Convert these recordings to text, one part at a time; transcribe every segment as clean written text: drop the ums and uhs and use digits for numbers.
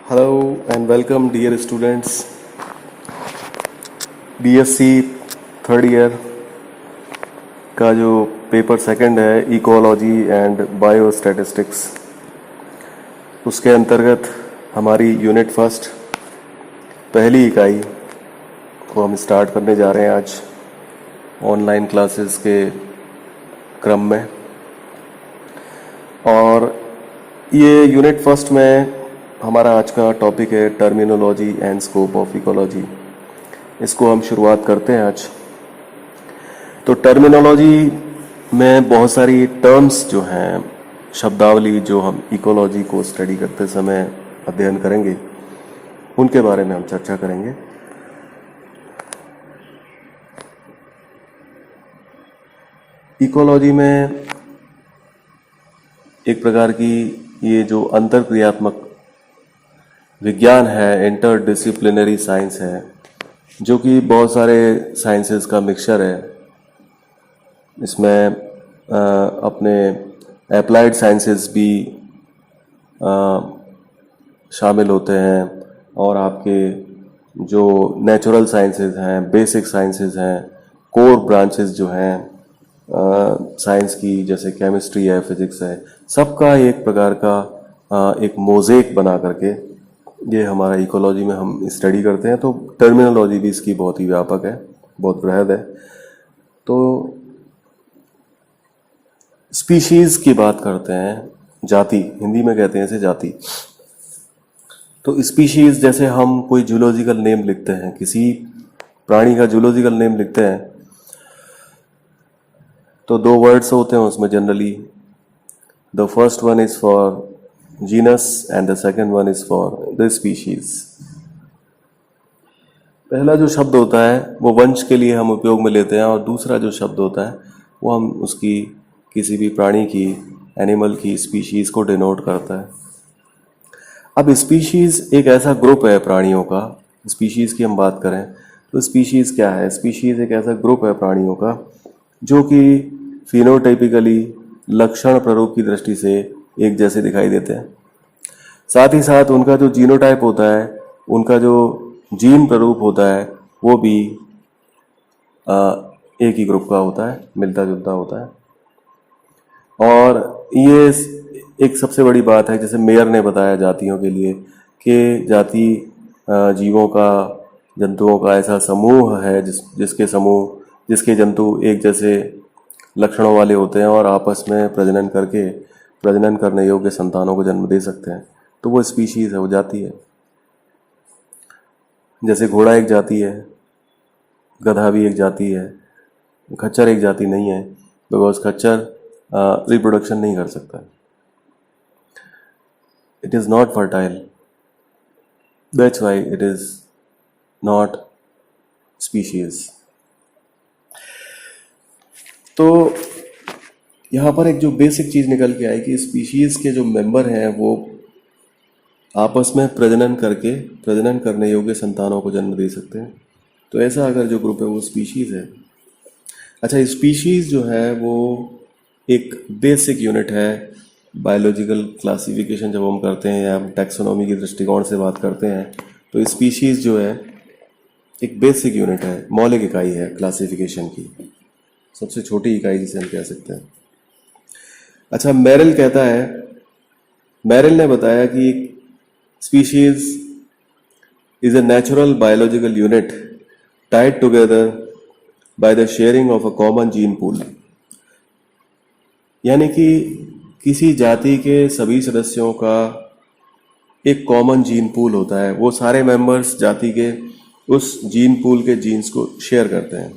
Hello and welcome, dear students. BSc third year का जो paper second है ecology and biostatistics, उसके अंतर्गत हमारी यूनिट फर्स्ट पहली इकाई को हम स्टार्ट करने जा रहे हैं आज ऑनलाइन क्लासेस के क्रम में। और ये यूनिट फर्स्ट में हमारा आज का टॉपिक है terminology and scope of ecology. इसको हम शुरुआत करते हैं आज। तो टर्मिनोलॉजी में बहुत सारी टर्म्स जो हैं, शब्दावली जो हम इकोलॉजी को स्टडी करते समय अध्ययन करेंगे, उनके बारे में हम चर्चा करेंगे। इकोलॉजी में एक प्रकार की ये जो अंतरक्रियात्मक विज्ञान है, इंटर डिसिप्लिनरी साइंस है, जो कि बहुत सारे साइंसेस का मिक्सचर है। इसमें अपने एप्लाइड साइंसेस भी शामिल होते हैं और आपके जो नेचुरल साइंसेस हैं, बेसिक साइंसेस हैं, कोर ब्रांचेस जो हैं साइंस की, जैसे केमिस्ट्री है, फिजिक्स है, सबका एक प्रकार का एक मोज़ेक बना करके ये हमारा इकोलॉजी में हम स्टडी करते हैं। तो टर्मिनोलॉजी भी इसकी बहुत ही व्यापक है, बहुत बृहद है। तो स्पीशीज़ की बात करते हैं, जाति हिंदी में कहते हैं इसे जाति। तो स्पीशीज़, जैसे हम कोई जूलॉजिकल नेम लिखते हैं, किसी प्राणी का जूलॉजिकल नेम लिखते हैं, तो दो वर्ड्स होते हैं उसमें generally. The first one is for genus and the second one is for the species. पहला जो शब्द होता है वो वंश के लिए हम उपयोग में लेते हैं, और दूसरा जो शब्द होता है वो हम उसकी किसी भी प्राणी की, एनिमल की स्पीशीज़ को डिनोट करता है। अब स्पीशीज़ एक ऐसा ग्रुप है प्राणियों का। स्पीशीज़ की हम बात करें तो स्पीशीज़ क्या है? स्पीशीज़ एक ऐसा ग्रुप है प्राणियों का जो कि फिनोटाइपिकली, लक्षण प्ररूप की दृष्टि से एक जैसे दिखाई देते हैं। साथ ही साथ उनका जो जीनोटाइप होता है, उनका जो जीन प्ररूप होता है, वो भी एक ही ग्रुप का होता है, मिलता जुलता होता है। और ये एक सबसे बड़ी बात है, जैसे मेयर ने बताया जातियों के लिए, कि जाति जीवों का, जंतुओं का ऐसा समूह है जिसके जंतु एक जैसे लक्षणों वाले होते हैं और आपस में प्रजनन करने योग्य संतानों को जन्म दे सकते हैं। तो वो स्पीशीज़ है, वो जाति है। जैसे घोड़ा एक जाति है, गधा भी एक जाति है, खच्चर एक जाति नहीं है, बिकॉज खच्चर रिप्रोडक्शन नहीं कर सकता, it is not fertile, that's why it is not species. तो यहाँ पर एक जो बेसिक चीज़ निकल के आई कि स्पीशीज़ के जो मेंबर हैं वो आपस में प्रजनन करने योग्य संतानों को जन्म दे सकते हैं। तो ऐसा अगर जो ग्रुप है वो स्पीशीज़ है। अच्छा, स्पीशीज़ जो है वो एक बेसिक यूनिट है। बायोलॉजिकल क्लासिफिकेशन जब हम करते हैं या हम टैक्सोनॉमी की दृष्टिकोण से बात करते हैं, तो स्पीशीज़ जो है एक बेसिक यूनिट है, मौलिक इकाई है क्लासिफिकेशन की, सबसे छोटी इकाई जिसे हम कह सकते हैं। अच्छा, मेरिल ने बताया कि species is a natural biological unit Tide together by the sharing of a common gene pool. यानी कि किसी जाति के सभी सदस्यों का एक कॉमन जीन पूल होता है, वो सारे मेंबर्स जाति के उस जीन पूल के जीन्स को शेयर करते हैं।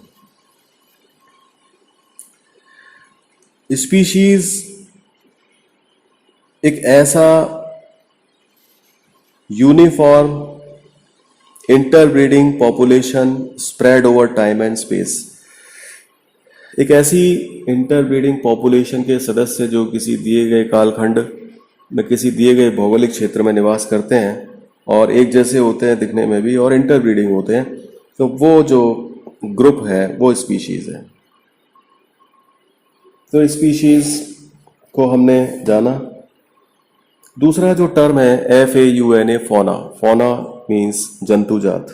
स्पीशीज एक ऐसा uniform interbreeding population spread over time and space, एक ऐसी इंटरब्रीडिंग पॉपुलेशन के सदस्य जो किसी दिए गए कालखंड में, किसी दिए गए भौगोलिक क्षेत्र में निवास करते हैं और एक जैसे होते हैं दिखने में भी और इंटरब्रीडिंग होते हैं, तो वो जो ग्रुप है वो स्पीशीज है। तो स्पीशीज को हमने जाना। दूसरा जो टर्म है FAUNA, फौना, फौना मीन्स जंतुजात।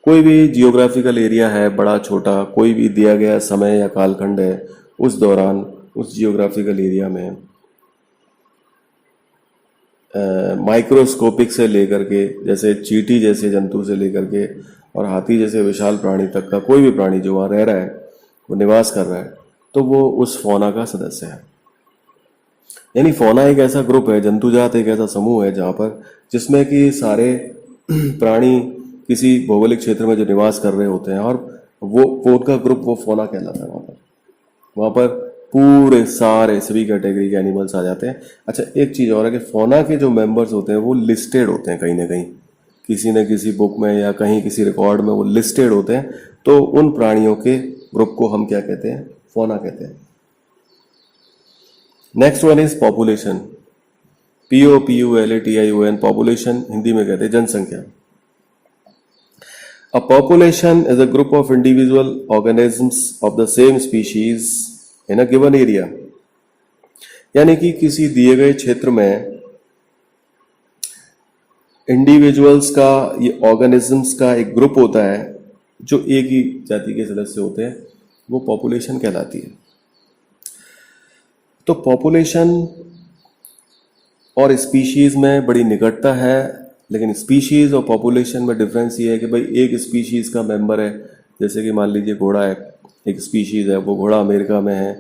कोई भी जियोग्राफिकल एरिया है, बड़ा छोटा, कोई भी दिया गया समय या कालखंड है, उस दौरान उस जियोग्राफिकल एरिया में माइक्रोस्कोपिक से लेकर के, जैसे चींटी जैसे जंतु से लेकर के और हाथी जैसे विशाल प्राणी तक का कोई भी प्राणी जो वहाँ रह रहा है, वो निवास कर रहा है, तो वो उस फौना का सदस्य है। यानी फौना एक ऐसा ग्रुप है, जंतुजात एक ऐसा समूह है जहाँ पर जिसमें कि सारे प्राणी किसी भौगोलिक क्षेत्र में जो निवास कर रहे होते हैं, और वो उनका ग्रुप वो फौना कहलाता है। वहाँ पर पूरे सारे सभी कैटेगरी के एनिमल्स आ जाते हैं। अच्छा, एक चीज़ और है कि फौना के जो मेंबर्स होते हैं वो लिस्टेड होते हैं कहीं ना कहीं, किसी न किसी बुक में या कहीं किसी रिकॉर्ड में वो लिस्टेड होते हैं। तो उन प्राणियों के ग्रुप को हम क्या कहते हैं? फौना कहते हैं। Next one is population, POPULATION, population Hindi में कहते हैं जनसंख्या। A population is a group of individual organisms of the same species in a given area। यानी कि किसी दिए गए क्षेत्र में इंडिविजुअल्स का, ये ऑर्गेनिजम्स का एक ग्रुप होता है जो एक ही जाति के सदस्य होते हैं, वो पॉपुलेशन कहलाती है। तो पॉपुलेशन और स्पीशीज में बड़ी निकटता है, लेकिन स्पीशीज और पॉपुलेशन में डिफरेंस ये है कि भाई एक स्पीशीज का मेंबर है, जैसे कि मान लीजिए घोड़ा है, एक स्पीशीज है, वो घोड़ा अमेरिका में है,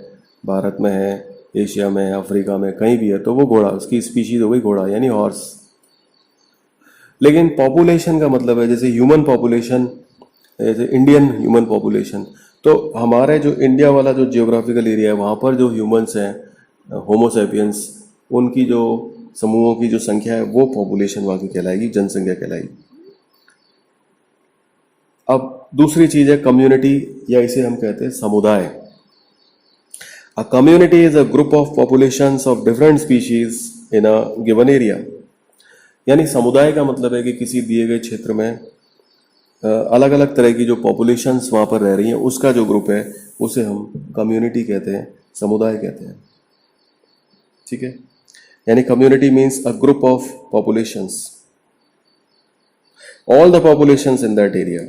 भारत में है, एशिया में है, अफ्रीका में, कहीं भी है, तो वो घोड़ा, उसकी स्पीशीज हो गई घोड़ा यानी हॉर्स। लेकिन पॉपुलेशन का मतलब है जैसे ह्यूमन पॉपुलेशन, जैसे इंडियन ह्यूमन पॉपुलेशन, तो हमारे जो इंडिया वाला जो जियोग्राफिकल एरिया है वहाँ पर जो ह्यूमंस हैं, होमोसेपियंस, उनकी जो समूहों की जो संख्या है वो पॉपुलेशन वहाँ की कहलाएगी, जनसंख्या कहलाएगी। अब दूसरी चीज है कम्युनिटी, या इसे हम कहते हैं समुदाय। A community is a group of populations of different species in a given area. यानी समुदाय का मतलब है कि किसी दिए गए क्षेत्र में अलग अलग तरह की जो पॉपुलेशंस वहाँ पर रह रही हैं, उसका जो ग्रुप है उसे हम कम्युनिटी कहते हैं, समुदाय कहते हैं। ठीक है, यानी community means a group of populations, all the populations in that area.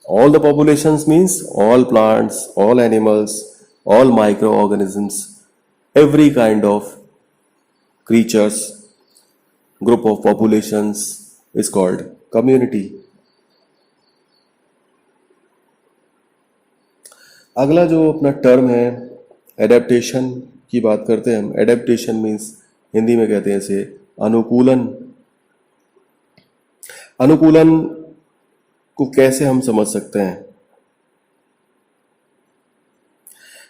All the populations means all plants, all animals, all microorganisms, every kind of creatures, group of populations is called community. अगला जो अपना term है adaptation की बात करते हैं हम। Adaptation means Hindi में कहते हैं इसे अनुकूलन। अनुकूलन को कैसे हम समझ सकते हैं?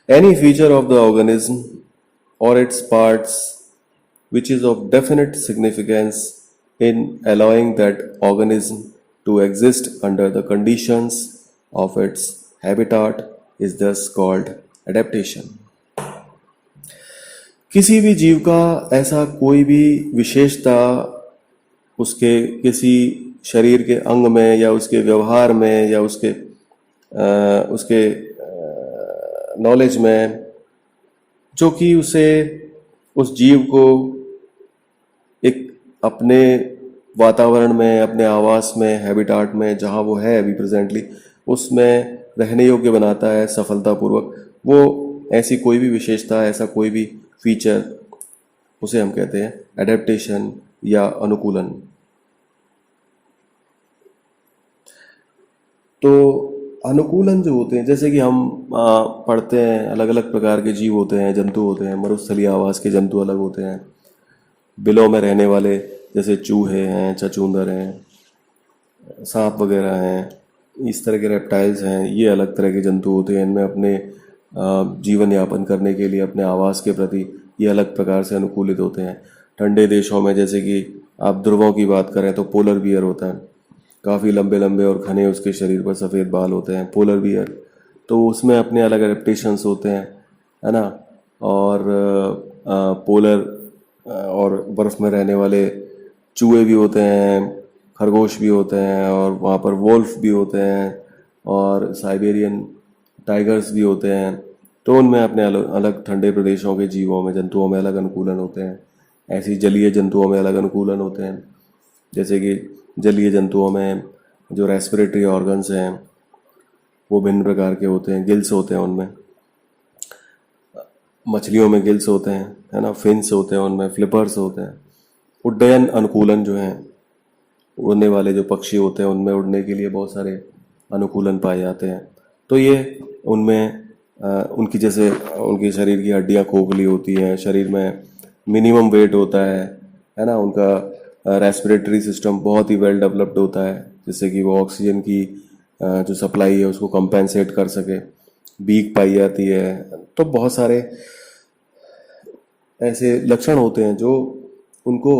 Any feature of the organism or its parts which is of definite significance in allowing that organism to exist under the conditions of its habitat is thus called adaptation। किसी भी जीव का ऐसा कोई भी विशेषता उसके किसी शरीर के अंग में या उसके व्यवहार में या उसके नॉलेज में, जो कि उसे, उस जीव को एक अपने वातावरण में, अपने आवास में, हैबिटाट में जहाँ वो है अभी प्रेजेंटली, उसमें रहने योग्य बनाता है सफलतापूर्वक। वो ऐसी कोई भी विशेषता, ऐसा कोई भी फीचर, उसे हम कहते हैं एडेप्टेशन या अनुकूलन। तो अनुकूलन जो होते हैं, जैसे कि हम पढ़ते हैं अलग अलग प्रकार के जीव होते हैं, जंतु होते हैं। मरुस्थलीय आवास के जंतु अलग होते हैं, बिलों में रहने वाले जैसे चूहे हैं, चचूंदर हैं, सांप वगैरह हैं, इस तरह के रेप्टाइल्स हैं, ये अलग तरह के जंतु होते हैं। इनमें अपने जीवन यापन करने के लिए, अपने आवास के प्रति ये अलग प्रकार से अनुकूलित होते हैं। ठंडे देशों में, जैसे कि आप ध्रुवों की बात करें तो पोलर बियर होता है, काफ़ी लंबे लंबे और घने उसके शरीर पर सफ़ेद बाल होते हैं, पोलर बियर। तो उसमें अपने अलग एडेप्टेशंस होते हैं, है ना। और पोलर और बर्फ़ में रहने वाले चूहे भी होते हैं, खरगोश भी होते हैं, और वहाँ पर वोल्फ भी होते हैं, और साइबेरियन टाइगर्स भी होते हैं। तो उनमें अपने अलग अलग ठंडे प्रदेशों के जीवों में, जंतुओं में अलग अनुकूलन होते हैं। ऐसी जलीय जंतुओं में अलग अनुकूलन होते हैं, जैसे कि जलीय जंतुओं में जो रेस्पिरेटरी ऑर्गन्स हैं वो भिन्न प्रकार के होते हैं, गिल्स होते हैं उनमें। मछलियों में गिल्स होते हैं, है ना, फिन्स होते हैं उनमें, फ्लिपर्स होते हैं। उड्डयन अनुकूलन जो है, उड़ने वाले जो पक्षी होते हैं उनमें उड़ने के लिए बहुत सारे अनुकूलन पाए जाते हैं। तो ये उनमें उनकी जैसे उनकी शरीर की हड्डियां खोखली होती हैं, शरीर में मिनिमम वेट होता है ना, उनका रेस्पिरेटरी सिस्टम बहुत ही वेल डेवलप्ड होता है, जिससे कि वो ऑक्सीजन की जो सप्लाई है उसको कंपेंसेट कर सके। बीक पाई जाती है। तो बहुत सारे ऐसे लक्षण होते हैं जो उनको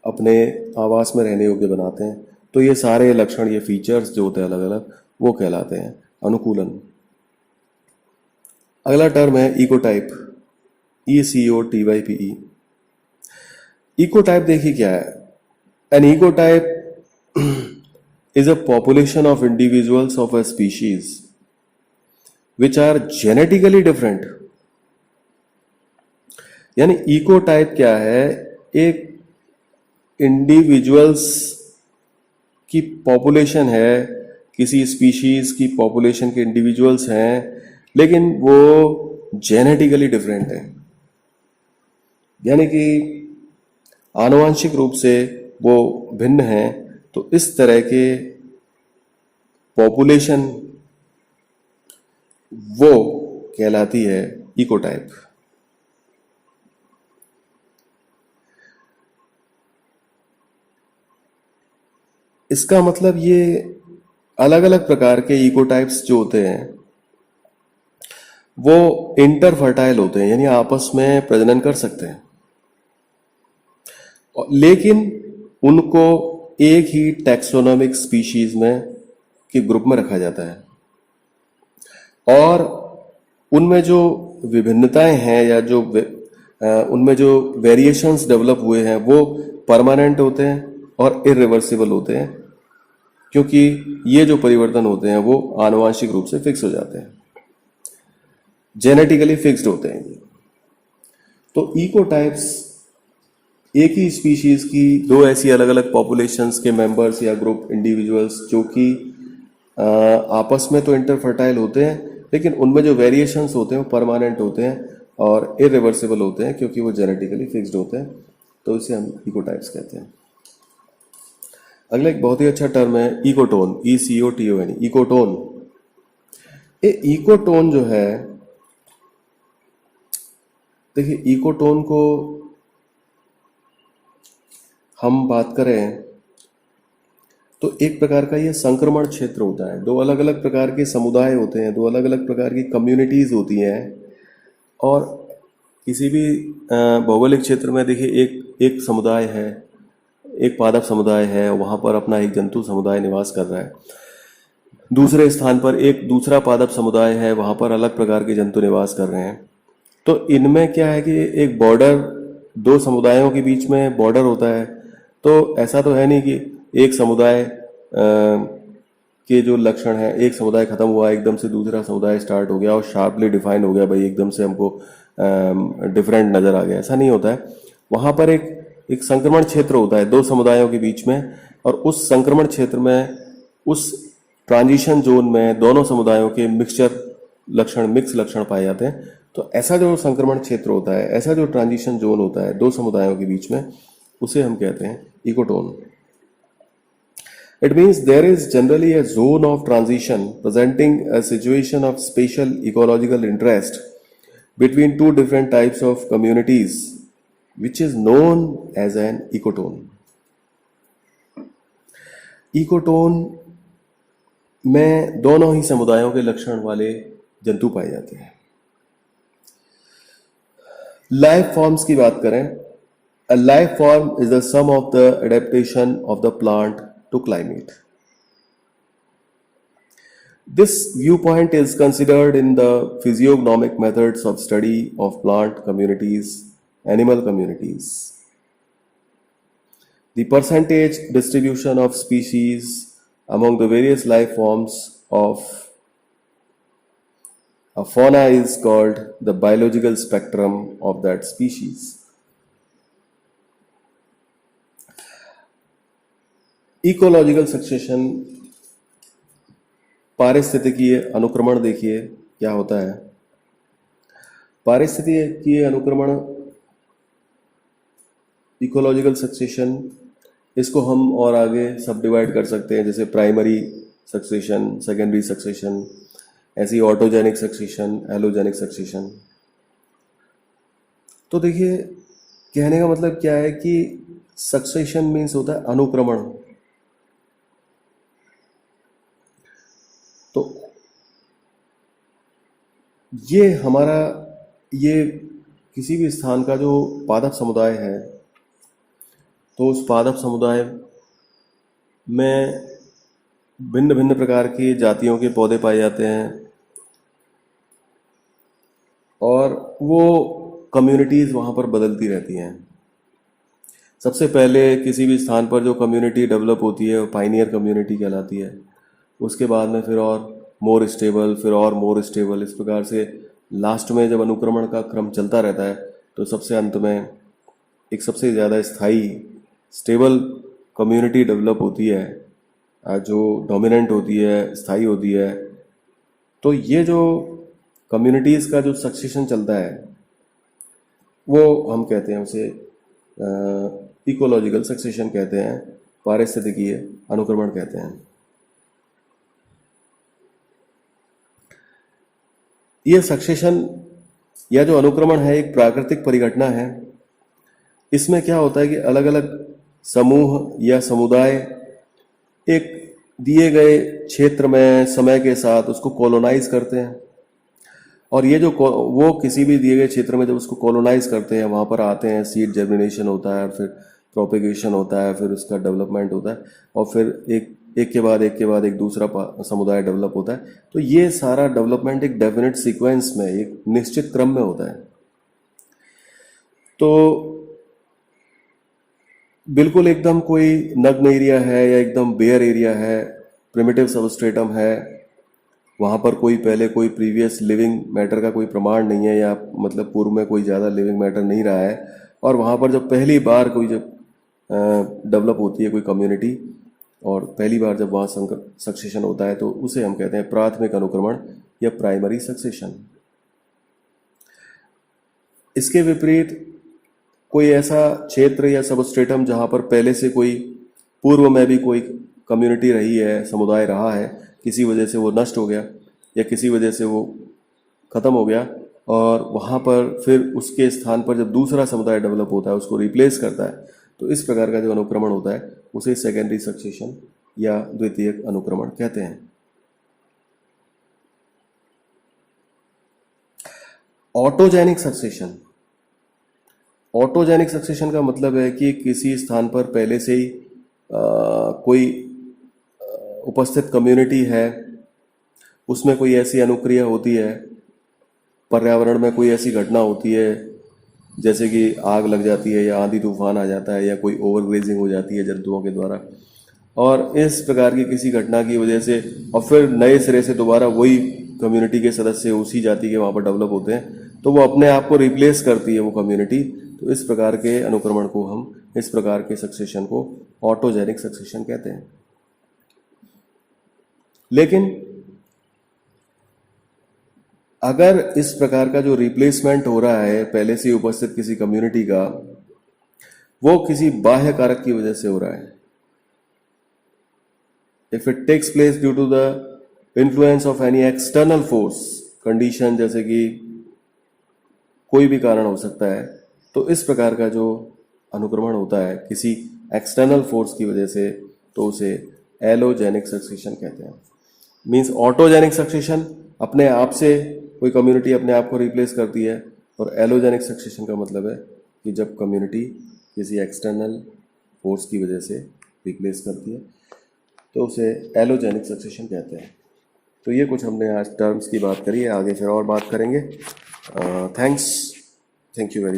अपने आवास में रहने योग्य बनाते हैं। तो ये सारे लक्षण, ये फीचर्स जो होते हैं अलग अलग, वो कहलाते हैं अनुकूलन। अगला टर्म है इकोटाइप, ECOTYPE। इकोटाइप देखिए क्या है। An ecotype is a population of individuals of a species which are genetically different। यानी इकोटाइप क्या है, एक इंडिविजुअल्स की पॉपुलेशन है, किसी स्पीशीज की पॉपुलेशन के इंडिविजुअल्स हैं, लेकिन वो जेनेटिकली डिफरेंट है, यानी कि आनुवंशिक रूप से वो भिन्न हैं। तो इस तरह के पॉपुलेशन वो कहलाती है इकोटाइप। इसका मतलब ये अलग अलग प्रकार के इकोटाइप्स जो होते हैं वो इंटरफर्टाइल होते हैं, यानी आपस में प्रजनन कर सकते हैं, लेकिन उनको एक ही टैक्सोनॉमिक स्पीशीज में के ग्रुप में रखा जाता है। और उनमें जो विभिन्नताएं हैं या जो उनमें जो वेरिएशंस डेवलप हुए हैं वो परमानेंट होते हैं और इरिवर्सिबल होते हैं, क्योंकि ये जो परिवर्तन होते हैं वो आनुवांशिक रूप से फिक्स हो जाते हैं, जेनेटिकली फिक्स्ड होते हैं। तो इकोटाइप्स एक ही स्पीशीज की दो ऐसी अलग अलग पॉपुलेशंस के मेंबर्स या ग्रुप इंडिविजुअल्स जो कि आपस में तो इंटरफर्टाइल होते हैं, लेकिन उनमें जो वेरिएशंस होते हैं वो परमानेंट होते हैं और इरिवर्सिबल होते हैं, क्योंकि वो जेनेटिकली फिक्स्ड होते हैं। तो इसे हम इकोटाइप्स कहते हैं। अगला एक बहुत ही अच्छा टर्म है इकोटोन, ECOTON, इकोटोन। ये इकोटोन जो है, देखिए इकोटोन को हम बात करें तो एक प्रकार का ये संक्रमण क्षेत्र होता है। दो अलग अलग प्रकार के समुदाय होते हैं, दो अलग अलग प्रकार की कम्युनिटीज होती हैं। और किसी भी भौगोलिक क्षेत्र में देखिए एक समुदाय है, एक पादप समुदाय है, वहाँ पर अपना एक जंतु समुदाय निवास कर रहा है। दूसरे स्थान पर एक दूसरा पादप समुदाय है, वहाँ पर अलग प्रकार के जंतु निवास कर रहे हैं। तो इनमें क्या है कि एक बॉर्डर, दो समुदायों के बीच में बॉर्डर होता है। तो ऐसा तो है नहीं कि एक समुदाय के जो लक्षण है, एक समुदाय खत्म हुआ एकदम से दूसरा समुदाय स्टार्ट हो गया और शार्पली डिफाइन हो गया, भाई एकदम से हमको डिफरेंट नज़र आ गया। ऐसा नहीं होता है। वहाँ पर एक संक्रमण क्षेत्र होता है दो समुदायों के बीच में, और उस संक्रमण क्षेत्र में, उस ट्रांजिशन जोन में दोनों समुदायों के मिक्स लक्षण पाए जाते हैं। तो ऐसा जो संक्रमण क्षेत्र होता है, ऐसा जो ट्रांजिशन जोन होता है दो समुदायों के बीच में, उसे हम कहते हैं ecotone. It means there is generally a zone of transition presenting a situation of spatial ecological interest between two different types of communities, which is known as an ecotone. Ecotone में दोनों ही समुदायों के लक्षण वाले जंतु पाए जाते हैं। लाइफ फॉर्म्स की बात करें, a life form is the sum of the adaptation of the plant to climate. This viewpoint is considered in the physiognomic methods of study of plant communities, animal communities. The percentage distribution of species among the various life forms of a fauna is called the biological spectrum of that species. Ecological succession, पारिस्थितिकीय अनुक्रमण देखिए क्या होता है। पारिस्थितिकीय अनुक्रमण, ecological succession, इसको हम और आगे सब डिवाइड कर सकते हैं, जैसे प्राइमरी सक्सेशन, सेकेंडरी सक्सेशन, ऐसी ऑटोजेनिक सक्सेशन, एलोजेनिक सक्सेशन। तो देखिए कहने का मतलब क्या है कि सक्सेशन मीन्स होता है अनुक्रमण। तो ये हमारा, ये किसी भी स्थान का जो पादप समुदाय है, तो उस पादप समुदाय में भिन्न भिन्न प्रकार की जातियों के पौधे पाए जाते हैं और वो कम्युनिटीज़ वहाँ पर बदलती रहती हैं। सबसे पहले किसी भी स्थान पर जो कम्युनिटी डेवलप होती है वो पाइनियर कम्युनिटी कहलाती है। उसके बाद में फिर और मोर स्टेबल, फिर और मोर स्टेबल, इस प्रकार से लास्ट में जब अनुक्रमण का क्रम चलता रहता है तो सबसे अंत में एक सबसे ज़्यादा स्थायी स्टेबल कम्युनिटी डेवलप होती है, जो डोमिनेंट होती है, स्थायी होती है। तो ये जो कम्युनिटीज़ का जो सक्सेशन चलता है वो हम कहते हैं उसे इकोलॉजिकल सक्सेशन कहते हैं, पारिस्थितिकीय अनुक्रमण कहते हैं। ये सक्सेशन या जो अनुक्रमण है एक प्राकृतिक परिघटना है। इसमें क्या होता है कि अलग अलग समूह या समुदाय एक दिए गए क्षेत्र में समय के साथ उसको कॉलोनाइज करते हैं, और ये जो वो किसी भी दिए गए क्षेत्र में जब उसको कॉलोनाइज करते हैं, वहाँ पर आते हैं, सीड जर्मिनेशन होता है, फिर प्रोपेगेशन होता है, फिर उसका डेवलपमेंट होता है, और फिर एक के बाद एक दूसरा समुदाय डेवलप होता है। तो ये सारा डेवलपमेंट एक डेफिनेट सीक्वेंस में, एक निश्चित क्रम में होता है। तो बिल्कुल एकदम कोई नग्न एरिया है या एकदम बेयर एरिया है, प्रिमिटिव सबस्ट्रेटम है, वहाँ पर कोई पहले कोई प्रीवियस लिविंग मैटर का कोई प्रमाण नहीं है, या मतलब पूर्व में कोई ज़्यादा लिविंग मैटर नहीं रहा है, और वहाँ पर जब पहली बार कोई जब डेवलप होती है कोई कम्युनिटी, और पहली बार जब वहाँ सक्सेशन होता है, तो उसे हम कहते हैं प्राथमिक अनुक्रमण या प्राइमरी सक्सेशन। इसके विपरीत कोई ऐसा क्षेत्र या सबस्ट्रेटम जहाँ पर पहले से कोई पूर्व में भी कोई कम्युनिटी रही है, समुदाय रहा है, किसी वजह से वो नष्ट हो गया या किसी वजह से वो ख़त्म हो गया, और वहाँ पर फिर उसके स्थान पर जब दूसरा समुदाय डेवलप होता है उसको रिप्लेस करता है, तो इस प्रकार का जो अनुक्रमण होता है उसे सेकेंडरी सक्सेशन या द्वितीयक अनुक्रमण कहते हैं। ऑटोजेनिक सक्सेशन, ऑटोजेनिक सक्सेशन का मतलब है कि किसी स्थान पर पहले से ही कोई उपस्थित कम्युनिटी है, उसमें कोई ऐसी अनुक्रिया होती है, पर्यावरण में कोई ऐसी घटना होती है जैसे कि आग लग जाती है या आंधी तूफान आ जाता है या कोई ओवरग्रेजिंग हो जाती है जंतुओं के द्वारा, और इस प्रकार की किसी घटना की वजह से और फिर नए सिरे से दोबारा वही कम्युनिटी के सदस्य उसी जाति के वहाँ पर डेवलप होते हैं, तो वो अपने आप को रिप्लेस करती है वो कम्युनिटी। तो इस प्रकार के अनुक्रमण को हम, इस प्रकार के सक्सेशन को ऑटोजेनिक सक्सेशन कहते हैं। लेकिन अगर इस प्रकार का जो रिप्लेसमेंट हो रहा है पहले से उपस्थित किसी कम्युनिटी का, वो किसी बाह्य कारक की वजह से हो रहा है, if it takes place due to the influence of any external force condition, जैसे कि कोई भी कारण हो सकता है, तो इस प्रकार का जो अनुक्रमण होता है किसी एक्सटर्नल फोर्स की वजह से, तो उसे एलोजेनिक सक्सेशन कहते हैं। मीन्स ऑटोजेनिक सक्सेशन अपने आप से कोई कम्युनिटी अपने आप को रिप्लेस करती है, और एलोजेनिक सक्सेशन का मतलब है कि जब कम्युनिटी किसी एक्सटर्नल फोर्स की वजह से रिप्लेस करती है, तो उसे एलोजेनिक सक्सेशन कहते हैं। तो ये कुछ हमने आज टर्म्स की बात करी है, आगे फिर और बात करेंगे। Thank you very much.